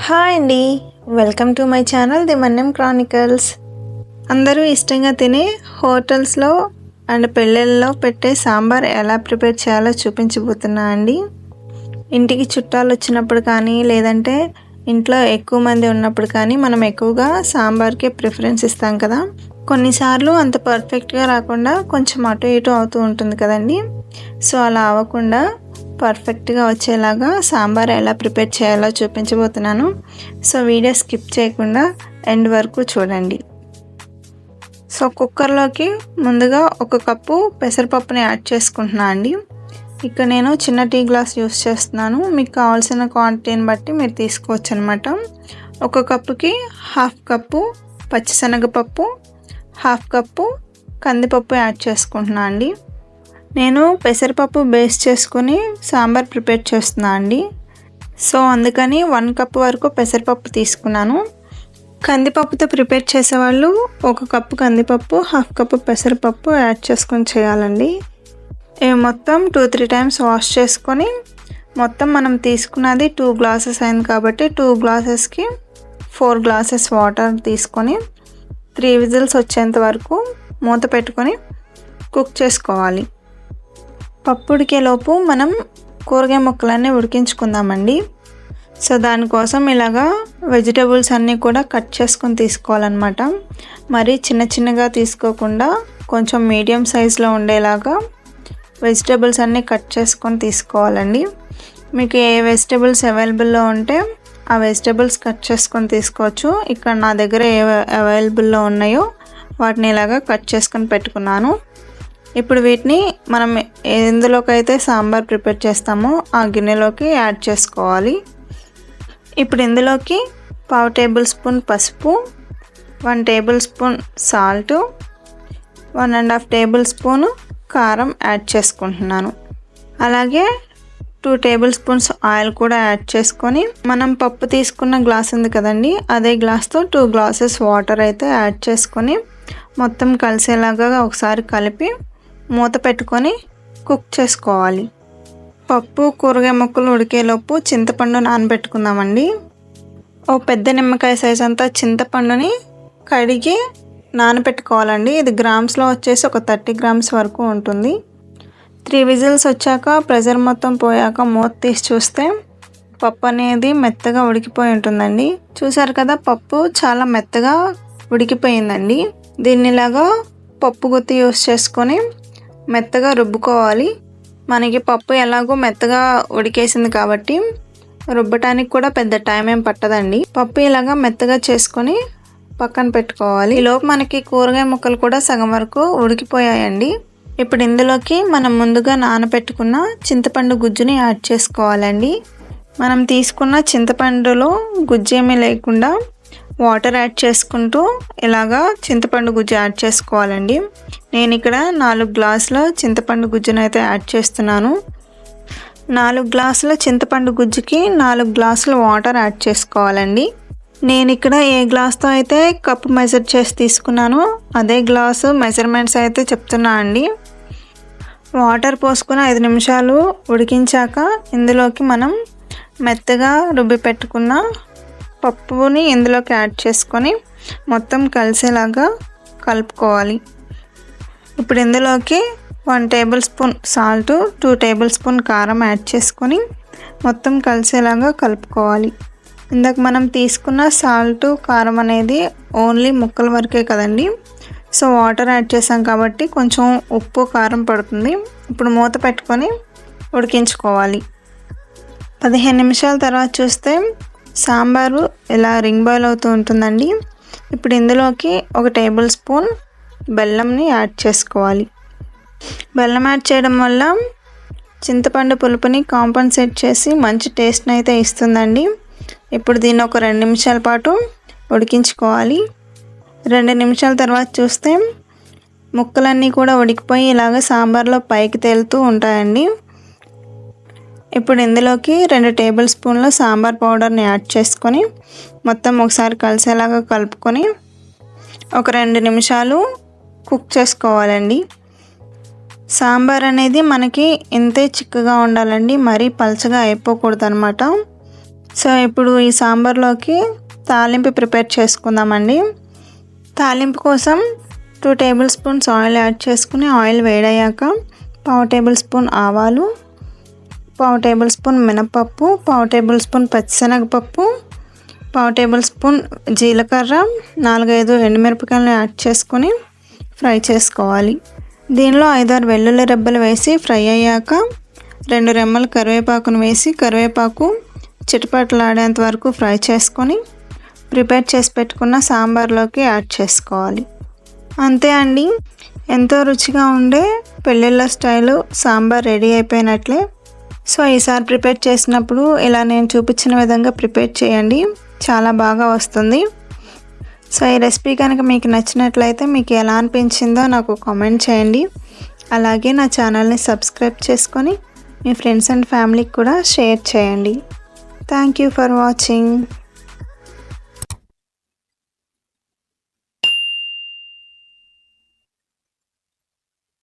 Hi అండి, welcome to my channel the Manyam Chronicles. అందరూ ఇష్టంగా తినే హోటల్స్లో అండ్ పెళ్ళిళ్ళలో పెట్టే సాంబార్ ఎలా ప్రిపేర్ చేయాలో చూపించబోతున్నా అండి. ఇంటికి చుట్టాలు వచ్చినప్పుడు కానీ లేదంటే ఇంట్లో ఎక్కువ మంది ఉన్నప్పుడు కానీ మనం ఎక్కువగా సాంబార్కే ప్రిఫరెన్స్ ఇస్తాం కదా. కొన్నిసార్లు అంత పర్ఫెక్ట్గా రాకుండా కొంచెం అటు ఇటు అవుతూ ఉంటుంది కదండి. సో అలా అవ్వకుండా పర్ఫెక్ట్గా వచ్చేలాగా సాంబార్ ఎలా ప్రిపేర్ చేయాలో చూపించబోతున్నాను. సో వీడియో స్కిప్ చేయకుండా ఎండ్ వరకు చూడండి. సో కుక్కర్లోకి ముందుగా 1 కప్పు పెసరపప్పుని యాడ్ చేసుకుంటున్నాను అండి. ఇక్కడ నేను చిన్న టీ గ్లాస్ యూస్ చేస్తున్నాను. మీకు కావాల్సిన క్వాంటిటీని బట్టి మీరు తీసుకోవచ్చు అనమాట. 1 కప్పుకి 1/2 కప్పు పచ్చిశనగపప్పు, 1/2 కప్పు కందిపప్పు యాడ్ చేసుకుంటున్నాను అండి. నేను పెసరపప్పు బేస్ చేసుకుని సాంబార్ ప్రిపేర్ చేస్తున్నా అండి. సో అందుకని 1 కప్పు వరకు పెసరపప్పు తీసుకున్నాను. కందిపప్పుతో ప్రిపేర్ చేసేవాళ్ళు 1 కప్పు కందిపప్పు, 1/2 కప్పు పెసరపప్పు యాడ్ చేసుకొని చేయాలండి. ఇవి మొత్తం 2-3 టైమ్స్ వాష్ చేసుకొని మొత్తం మనం తీసుకున్నది 2 గ్లాసెస్ అయింది కాబట్టి 2 గ్లాసెస్కి 4 గ్లాసెస్ వాటర్ తీసుకొని 3 విజిల్స్ వచ్చేంత వరకు మూత పెట్టుకొని కుక్ చేసుకోవాలి. పప్పు ఉడికేలోపు మనం కూరగాయ ముక్కలన్నీ ఉడికించుకుందామండి. సో దానికోసం ఇలాగా వెజిటేబుల్స్ అన్నీ కూడా కట్ చేసుకొని తీసుకోవాలన్నమాట. మరి చిన్నగా తీసుకోకుండా కొంచెం మీడియం సైజులో ఉండేలాగా వెజిటేబుల్స్ అన్నీ కట్ చేసుకొని తీసుకోవాలండి. మీకు ఏ వెజిటేబుల్స్ అవైలబుల్లో ఉంటే ఆ వెజిటేబుల్స్ కట్ చేసుకొని తీసుకోవచ్చు. ఇక్కడ నా దగ్గర ఏ అవైలబుల్లో ఉన్నాయో వాటిని ఇలాగా కట్ చేసుకొని పెట్టుకున్నాను. ఇప్పుడు వీటిని మనం ఎందులోకైతే సాంబార్ ప్రిపేర్ చేస్తామో ఆ గిన్నెలోకి యాడ్ చేసుకోవాలి. ఇప్పుడు ఇందులోకి 1/2 టేబుల్ స్పూన్ పసుపు, 1 table spoon salt, 1.5 table spoon కారం యాడ్ చేసుకుంటున్నాను. అలాగే 2 టేబుల్ స్పూన్స్ ఆయిల్ కూడా యాడ్ చేసుకొని మనం పప్పు తీసుకున్న గ్లాస్ ఉంది కదండి, అదే గ్లాస్తో 2 గ్లాసెస్ వాటర్ అయితే యాడ్ చేసుకొని మొత్తం కలిసేలాగా ఒకసారి కలిపి మూత పెట్టుకొని కుక్ చేసుకోవాలి. పప్పు కూరగాయ ముక్కలు ఉడికేలోపు చింతపండు నానబెట్టుకుందామండి. పెద్ద నిమ్మకాయ సైజ్ అంతా చింతపండుని కడిగి నానబెట్టుకోవాలండి. ఇది గ్రామ్స్లో వచ్చేసి 30 గ్రామ్స్ వరకు ఉంటుంది. 3 విజిల్స్ వచ్చాక ప్రెషర్ మొత్తం పోయాక మూత తీసి చూస్తే పప్పు అనేది మెత్తగా ఉడికిపోయి ఉంటుందండి. చూసారు కదా, పప్పు చాలా మెత్తగా ఉడికిపోయిందండి. దీన్నిలాగా పప్పు గుత్తి యూస్ చేసుకొని మెత్తగా రుబ్బుకోవాలి. మనకి పప్పు ఎలాగో మెత్తగా ఉడికేసింది కాబట్టి రుబ్బటానికి కూడా పెద్ద టైం ఏం పట్టదండి. పప్పు ఇలాగా మెత్తగా చేసుకొని పక్కన పెట్టుకోవాలి. ఈలోపు మనకి కూరగాయ ముక్కలు కూడా సగం వరకు ఉడికిపోయాయండి. ఇప్పుడు ఇందులోకి మనం ముందుగా నానబెట్టుకున్న చింతపండు గుజ్జుని యాడ్ చేసుకోవాలండి. మనం తీసుకున్న చింతపండులో గుజ్జు ఏమీ లేకుండా వాటర్ యాడ్ చేసుకుంటూ ఇలాగా చింతపండు గుజ్జు యాడ్ చేసుకోవాలండి. నేను ఇక్కడ 4 గ్లాసుల చింతపండు గుజ్జును అయితే యాడ్ చేస్తున్నాను. 4 గ్లాసుల చింతపండు గుజ్జుకి 4 గ్లాసుల వాటర్ యాడ్ చేసుకోవాలండి. నేను ఇక్కడ ఏ గ్లాస్తో అయితే కప్పు మెజర్ చేసి తీసుకున్నానో అదే గ్లాసు మెజర్మెంట్స్ అయితే చెప్తున్నా అండి. వాటర్ పోసుకుని 5 నిమిషాలు ఉడికించాక ఇందులోకి మనం మెత్తగా రుబ్బి పెట్టుకున్న పప్పుని ఇందులోకి యాడ్ చేసుకొని మొత్తం కలిసేలాగా కలుపుకోవాలి. ఇప్పుడు ఇందులోకి 1 table spoon salt, 2 table spoon కారం యాడ్ చేసుకొని మొత్తం కలిసేలాగా కలుపుకోవాలి. ఇందాక మనం తీసుకున్న సాల్ట్ కారం అనేది ఓన్లీ ముక్కల వరకే కదండి. సో వాటర్ యాడ్ చేసాం కాబట్టి కొంచెం ఉప్పు కారం పడుతుంది. ఇప్పుడు మూత పెట్టుకొని ఉడికించుకోవాలి. 15 నిమిషాల తర్వాత చూస్తే సాంబారు ఇలా రింగ్ బాయిల్ అవుతూ ఉంటుందండి. ఇప్పుడు ఇందులోకి 1 టేబుల్ స్పూన్ బెల్లంని యాడ్ చేసుకోవాలి. బెల్లం యాడ్ చేయడం వల్ల చింతపండు పులుపుని కాంపన్సేట్ చేసి మంచి టేస్ట్ని అయితే ఇస్తుందండి. ఇప్పుడు దీన్ని ఒక 2 నిమిషాల పాటు ఉడికించుకోవాలి. 2 నిమిషాల తర్వాత చూస్తే ముక్కలన్నీ కూడా ఉడికిపోయి ఇలాగ సాంబార్లో పైకి తేలుతూ ఉంటాయండి. ఇప్పుడు ఇందులోకి 2 టేబుల్ స్పూన్ల సాంబార్ పౌడర్ని యాడ్ చేసుకొని మొత్తం ఒకసారి కలిసేలాగా కలుపుకొని ఒక 2 నిమిషాలు కుక్ చేసుకోవాలండి. సాంబార్ అనేది మనకి ఇంతే చిక్కగా ఉండాలండి, మరీ పలచగా అయిపోకూడదు అనమాట. సో ఇప్పుడు ఈ సాంబార్లోకి తాలింపు ప్రిపేర్ చేసుకుందామండి. తాలింపు కోసం 2 టేబుల్ స్పూన్స్ ఆయిల్ యాడ్ చేసుకుని ఆయిల్ వేడయ్యాక 1/2 టేబుల్ స్పూన్ ఆవాలు, 1/2 టేబుల్ స్పూన్ మినపప్పు, 1/2 టేబుల్ స్పూన్ పచ్చిశనగపప్పు, 1/2 టేబుల్ స్పూన్ జీలకర్ర, 4-5 ఎండుమిరపకాయలను యాడ్ చేసుకొని ఫ్రై చేసుకోవాలి. దీనిలో 5-6 వెల్లుల్లి రెబ్బలు వేసి ఫ్రై అయ్యాక 2 రెమ్మలు కరివేపాకును వేసి కరివేపాకు చిటపటలాడేంత వరకు ఫ్రై చేసుకొని ప్రిపేర్ చేసి పెట్టుకున్న సాంబార్లోకి యాడ్ చేసుకోవాలి. అంతే అండి, ఎంతో రుచిగా ఉండే పెళ్ళిళ్ళ స్టైలు సాంబార్ రెడీ అయిపోయినట్లే. సో ఈసారి ప్రిపేర్ చేసినప్పుడు ఇలా నేను చూపించిన విధంగా ప్రిపేర్ చేయండి, చాలా బాగా వస్తుంది. సో ఈ రెసిపీ కనుక మీకు నచ్చినట్లయితే మీకు ఎలా అనిపించిందో నాకు కామెంట్ చేయండి. అలాగే నా ఛానల్ని సబ్స్క్రైబ్ చేసుకొని మీ ఫ్రెండ్స్ అండ్ ఫ్యామిలీకి కూడా షేర్ చేయండి. Thank you for watching.